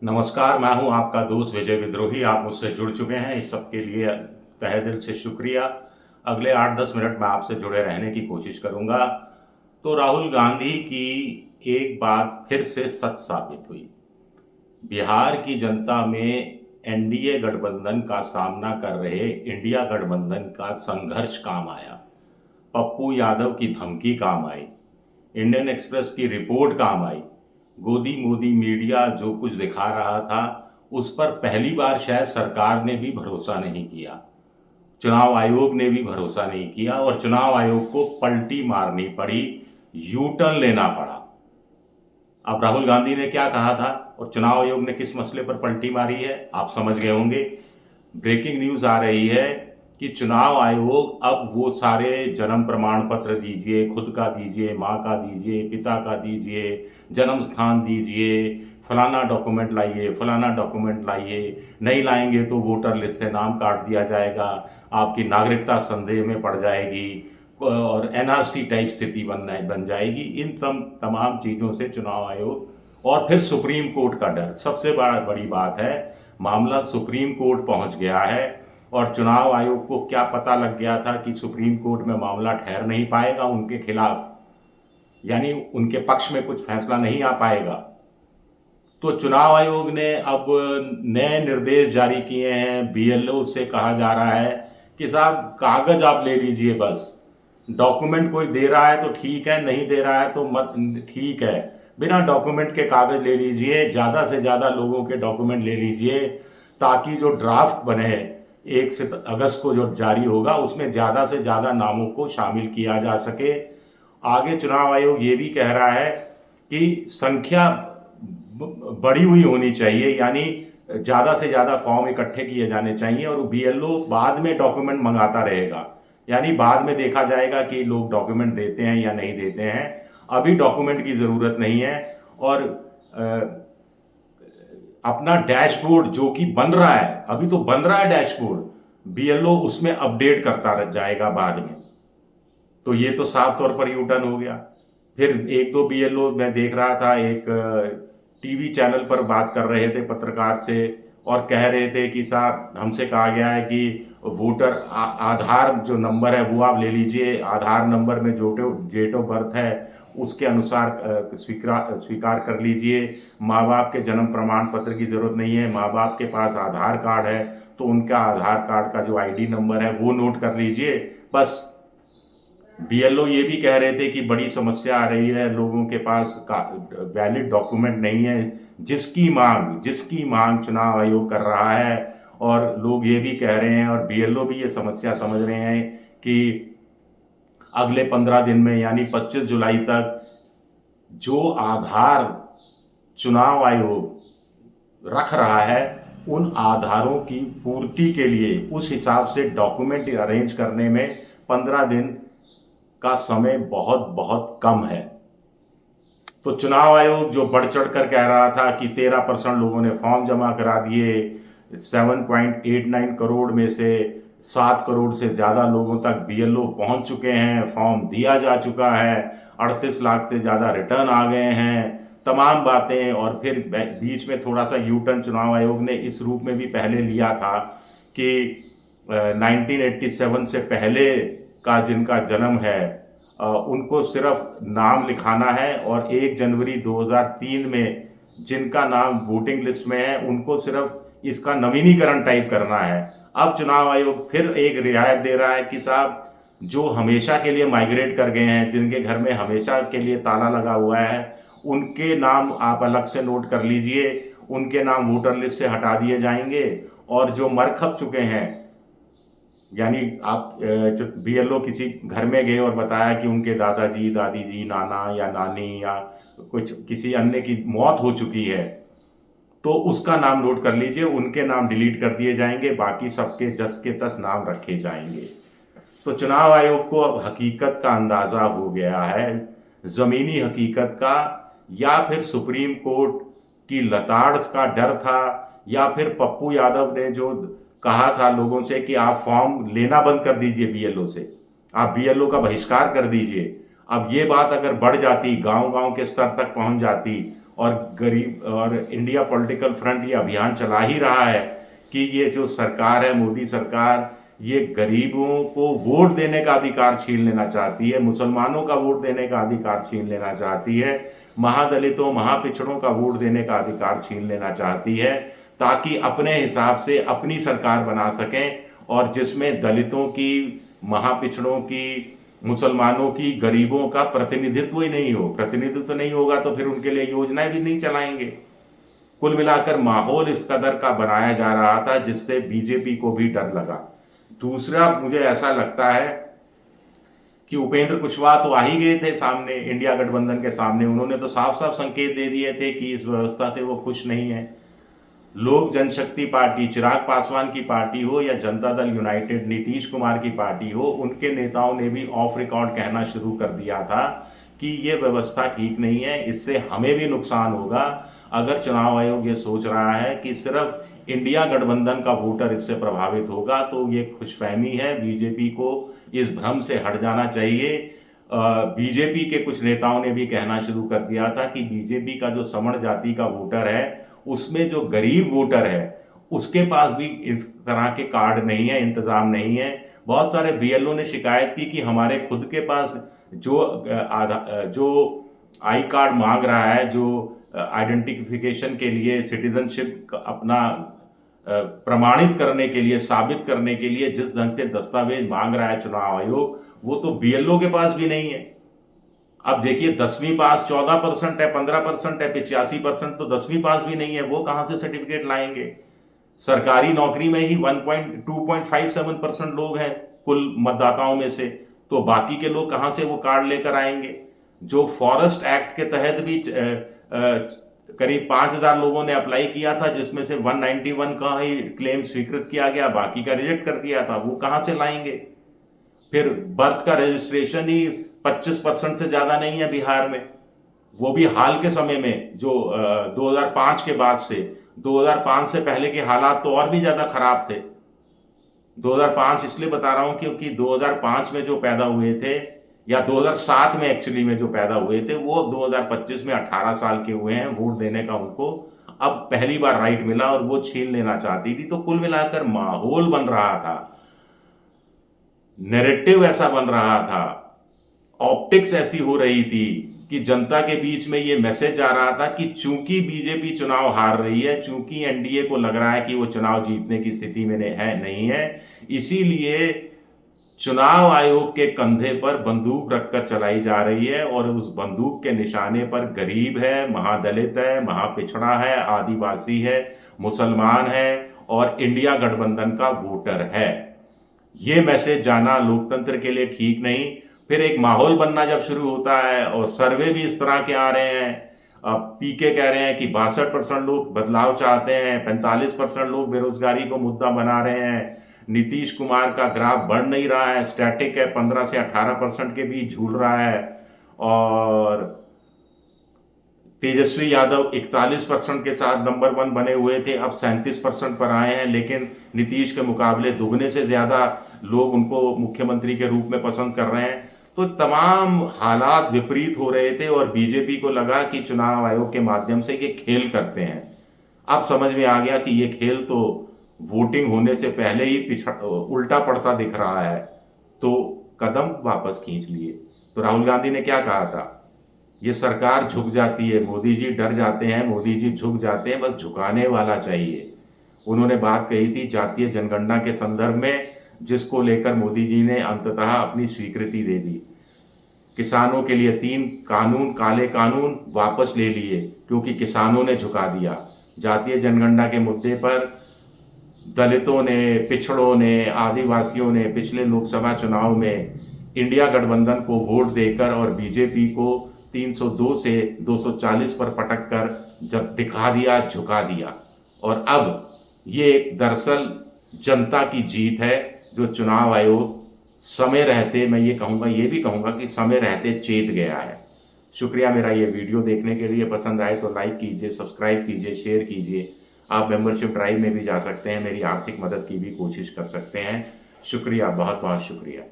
नमस्कार, मैं हूं आपका दोस्त विजय विद्रोही। आप मुझसे जुड़ चुके हैं, इस सब के लिए तहे दिल से शुक्रिया। अगले 8-10 मिनट में आपसे जुड़े रहने की कोशिश करूंगा। तो राहुल गांधी की एक बात फिर से सच साबित हुई। बिहार की जनता में एनडीए गठबंधन का सामना कर रहे इंडिया गठबंधन का संघर्ष काम आया। पप्पू यादव की धमकी काम आई। इंडियन एक्सप्रेस की रिपोर्ट काम आई। गोदी मोदी मीडिया जो कुछ दिखा रहा था, उस पर पहली बार शायद सरकार ने भी भरोसा नहीं किया, चुनाव आयोग ने भी भरोसा नहीं किया और चुनाव आयोग को पलटी मारनी पड़ी, यू टर्न लेना पड़ा। अब राहुल गांधी ने क्या कहा था और चुनाव आयोग ने किस मसले पर पलटी मारी है, आप समझ गए होंगे। ब्रेकिंग न्यूज आ रही है कि चुनाव आयोग अब वो सारे जन्म प्रमाण पत्र दीजिए, खुद का दीजिए, माँ का दीजिए, पिता का दीजिए, जन्म स्थान दीजिए, फलाना डॉक्यूमेंट लाइए, फलाना डॉक्यूमेंट लाइए, नहीं लाएंगे तो वोटर लिस्ट से नाम काट दिया जाएगा, आपकी नागरिकता संदेह में पड़ जाएगी और एनआरसी टाइप स्थिति बन जाएगी। इन तमाम चीज़ों से चुनाव आयोग और फिर सुप्रीम कोर्ट का डर, सबसे बड़ी बात है, मामला सुप्रीम कोर्ट पहुंच गया है और चुनाव आयोग को क्या पता लग गया था कि सुप्रीम कोर्ट में मामला ठहर नहीं पाएगा उनके खिलाफ, यानी उनके पक्ष में कुछ फैसला नहीं आ पाएगा। तो चुनाव आयोग ने अब नए निर्देश जारी किए हैं। बीएलओ से कहा जा रहा है कि साहब कागज आप ले लीजिए, बस डॉक्यूमेंट कोई दे रहा है तो ठीक है, नहीं दे रहा है तो मत, ठीक है, बिना डॉक्यूमेंट के कागज ले लीजिए, ज़्यादा से ज़्यादा लोगों के डॉक्यूमेंट ले लीजिए, ताकि जो ड्राफ्ट बने 1 अगस्त को जो जारी होगा उसमें ज़्यादा से ज़्यादा नामों को शामिल किया जा सके। आगे चुनाव आयोग ये भी कह रहा है कि संख्या बढ़ी हुई होनी चाहिए, यानी ज़्यादा से ज़्यादा फॉर्म इकट्ठे किए जाने चाहिए और बीएलओ बाद में डॉक्यूमेंट मंगाता रहेगा, यानी बाद में देखा जाएगा कि लोग डॉक्यूमेंट देते हैं या नहीं देते हैं। अभी डॉक्यूमेंट की ज़रूरत नहीं है और अपना डैशबोर्ड जो कि बन रहा है, अभी तो बन रहा है डैशबोर्ड, बीएलओ उसमें अपडेट करता जाएगा बाद में। तो ये तो साफ तौर पर यू टर्न हो गया। फिर एक दो बीएलओ मैं देख रहा था, एक टीवी चैनल पर बात कर रहे थे पत्रकार से और कह रहे थे कि साहब हमसे कहा गया है कि वोटर आधार जो नंबर है वो आप ले लीजिए, आधार नंबर में जो डेट ऑफ बर्थ है उसके अनुसार स्वीकार कर लीजिए, माँ बाप के जन्म प्रमाण पत्र की ज़रूरत नहीं है, माँ बाप के पास आधार कार्ड है तो उनका आधार कार्ड का जो आईडी नंबर है वो नोट कर लीजिए बस। बीएलओ ये भी कह रहे थे कि बड़ी समस्या आ रही है, लोगों के पास वैलिड डॉक्यूमेंट नहीं है, जिसकी मांग चुनाव आयोग कर रहा है। और लोग ये भी कह रहे हैं और बीएलओ भी ये समस्या समझ रहे हैं कि अगले 15 दिन में यानी 25 जुलाई तक जो आधार चुनाव आयोग रख रहा है उन आधारों की पूर्ति के लिए उस हिसाब से डॉक्यूमेंट अरेंज करने में 15 दिन का समय बहुत बहुत कम है। तो चुनाव आयोग जो बढ़ चढ़ कर कह रहा था कि 13% लोगों ने फॉर्म जमा करा दिए, 7.89 करोड़ में से 7 करोड़ से ज़्यादा लोगों तक बीएलओ पहुंच चुके हैं, फॉर्म दिया जा चुका है, 38 लाख से ज़्यादा रिटर्न आ गए हैं, तमाम बातें। और फिर बीच में थोड़ा सा यू टर्न चुनाव आयोग ने इस रूप में भी पहले लिया था कि 1987 से पहले का जिनका जन्म है उनको सिर्फ नाम लिखाना है और 1 जनवरी 2003 में जिनका नाम वोटिंग लिस्ट में है उनको सिर्फ इसका नवीनीकरण टाइप करना है। अब चुनाव आयोग फिर एक रियायत दे रहा है कि साहब जो हमेशा के लिए माइग्रेट कर गए हैं, जिनके घर में हमेशा के लिए ताला लगा हुआ है, उनके नाम आप अलग से नोट कर लीजिए, उनके नाम वोटर लिस्ट से हटा दिए जाएंगे। और जो मर खप चुके हैं, यानी आप बीएलओ किसी घर में गए और बताया कि उनके दादाजी, दादी जी, नाना या नानी या कुछ किसी अन्य की मौत हो चुकी है, तो उसका नाम नोट कर लीजिए, उनके नाम डिलीट कर दिए जाएंगे, बाकी सबके जस के तस नाम रखे जाएंगे। तो चुनाव आयोग को अब हकीकत का अंदाज़ा हो गया है, ज़मीनी हकीकत का, या फिर सुप्रीम कोर्ट की लताड़ का डर था, या फिर पप्पू यादव ने जो कहा था लोगों से कि आप फॉर्म लेना बंद कर दीजिए बीएलओ से, आप बीएलओ का बहिष्कार कर दीजिए। अब ये बात अगर बढ़ जाती, गांव-गांव के स्तर तक पहुंच जाती और गरीब और इंडिया पॉलिटिकल फ्रंट ये अभियान चला ही रहा है कि ये जो सरकार है, मोदी सरकार, ये गरीबों को वोट देने का अधिकार छीन लेना चाहती है, मुसलमानों का वोट देने का अधिकार छीन लेना चाहती है, महादलितों, महापिछड़ों का वोट देने का अधिकार छीन लेना चाहती है, ताकि अपने हिसाब से अपनी सरकार बना सकें और जिसमें दलितों की, महापिछड़ों की, मुसलमानों की, गरीबों का प्रतिनिधित्व ही नहीं हो। प्रतिनिधित्व नहीं होगा तो फिर उनके लिए योजनाएं भी नहीं चलाएंगे। कुल मिलाकर माहौल इस कदर का बनाया जा रहा था जिससे बीजेपी को भी डर लगा। दूसरा, मुझे ऐसा लगता है कि उपेंद्र कुशवाहा तो आ ही गए थे सामने, इंडिया गठबंधन के सामने। उन्होंने तो साफ साफ संकेत दे दिए थे कि इस व्यवस्था से वो खुश नहीं है। लोक जनशक्ति पार्टी, चिराग पासवान की पार्टी हो या जनता दल यूनाइटेड, नीतीश कुमार की पार्टी हो, उनके नेताओं ने भी ऑफ रिकॉर्ड कहना शुरू कर दिया था कि ये व्यवस्था ठीक नहीं है, इससे हमें भी नुकसान होगा। अगर चुनाव आयोग ये सोच रहा है कि सिर्फ इंडिया गठबंधन का वोटर इससे प्रभावित होगा तो ये खुशफहमी है। बीजेपी को इस भ्रम से हट जाना चाहिए। बीजेपी के कुछ नेताओं ने भी कहना शुरू कर दिया था कि बीजेपी का जो सवर्ण जाति का वोटर है, उसमें जो गरीब वोटर है उसके पास भी इस तरह के कार्ड नहीं है, इंतजाम नहीं है। बहुत सारे बीएलओ ने शिकायत की कि हमारे खुद के पास जो आई कार्ड मांग रहा है, जो आइडेंटिफिकेशन के लिए, सिटीजनशिप अपना प्रमाणित करने के लिए, साबित करने के लिए जिस ढंग से दस्तावेज मांग रहा है चुनाव आयोग, वो तो बीएलओ के पास भी नहीं है। अब देखिए, 10वीं पास 14% है, 15% है, 85% तो 10वीं पास भी नहीं है, वो कहां से सर्टिफिकेट लाएंगे। सरकारी नौकरी में ही 2.57% लोग हैं कुल मतदाताओं में से, तो बाकी के लोग कहां से वो कार्ड लेकर आएंगे। जो फॉरेस्ट एक्ट के तहत भी करीब 5000 लोगों ने अप्लाई किया था, जिसमें से 191 का ही क्लेम स्वीकृत किया गया, बाकी का रिजेक्ट कर दिया था, वो कहां से लाएंगे। फिर बर्थ का रजिस्ट्रेशन ही 25% से ज्यादा नहीं है बिहार में, वो भी हाल के समय में, जो 2005 के बाद से। 2005 से पहले के हालात तो और भी ज्यादा खराब थे। 2005 इसलिए बता रहा हूं क्योंकि 2005 में जो पैदा हुए थे, या 2007 में एक्चुअली में जो पैदा हुए थे, वो 2025 में 18 साल के हुए हैं। वोट देने का उनको अब पहली बार राइट मिला और वो छीन लेना चाहती थी। तो कुल मिलाकर माहौल बन रहा था, नैरेटिव ऐसा बन रहा था, ऑप्टिक्स ऐसी हो रही थी कि जनता के बीच में ये मैसेज जा रहा था कि चूंकि बीजेपी चुनाव हार रही है, चूंकि एनडीए को लग रहा है कि वो चुनाव जीतने की स्थिति में नहीं है, इसीलिए चुनाव आयोग के कंधे पर बंदूक रखकर चलाई जा रही है और उस बंदूक के निशाने पर गरीब है, महादलित है, महापिछड़ा है, आदिवासी है, मुसलमान है और इंडिया गठबंधन का वोटर है। ये मैसेज जाना लोकतंत्र के लिए ठीक नहीं। फिर एक माहौल बनना जब शुरू होता है और सर्वे भी इस तरह के आ रहे हैं, पीके कह रहे हैं कि 62% लोग बदलाव चाहते हैं, 45% लोग बेरोजगारी को मुद्दा बना रहे हैं, नीतीश कुमार का ग्राफ बढ़ नहीं रहा है, स्टैटिक है, 15 से 18% के बीच झूल रहा है, और तेजस्वी यादव 41% के साथ नंबर 1 बने हुए थे, अब 37% पर आए हैं, लेकिन नीतीश के मुकाबले दुगने से ज्यादा लोग उनको मुख्यमंत्री के रूप में पसंद कर रहे हैं। तो तमाम हालात विपरीत हो रहे थे और बीजेपी को लगा कि चुनाव आयोग के माध्यम से ये खेल करते हैं। अब समझ में आ गया कि ये खेल तो वोटिंग होने से पहले ही उल्टा पड़ता दिख रहा है, तो कदम वापस खींच लिए। तो राहुल गांधी ने क्या कहा था, ये सरकार झुक जाती है, मोदी जी डर जाते हैं, मोदी जी झुक जाते हैं, बस झुकाने वाला चाहिए। उन्होंने बात कही थी जातीय जनगणना के संदर्भ में, जिसको लेकर मोदी जी ने अंततः अपनी स्वीकृति दे दी। किसानों के लिए 3 कानून, काले कानून वापस ले लिए क्योंकि किसानों ने झुका दिया। जातीय जनगणना के मुद्दे पर दलितों ने, पिछड़ों ने, आदिवासियों ने पिछले लोकसभा चुनाव में इंडिया गठबंधन को वोट देकर और बीजेपी को 302 से 240 पर पटक कर जब दिखा दिया, झुका दिया। और अब ये दरअसल जनता की जीत है जो चुनाव आयोग समय रहते, मैं ये कहूँगा, ये भी कहूँगा कि समय रहते चेत गया है। शुक्रिया मेरा ये वीडियो देखने के लिए। पसंद आए तो लाइक कीजिए, सब्सक्राइब कीजिए, शेयर कीजिए। आप मेंबरशिप ड्राइव में भी जा सकते हैं, मेरी आर्थिक मदद की भी कोशिश कर सकते हैं। शुक्रिया, बहुत बहुत शुक्रिया।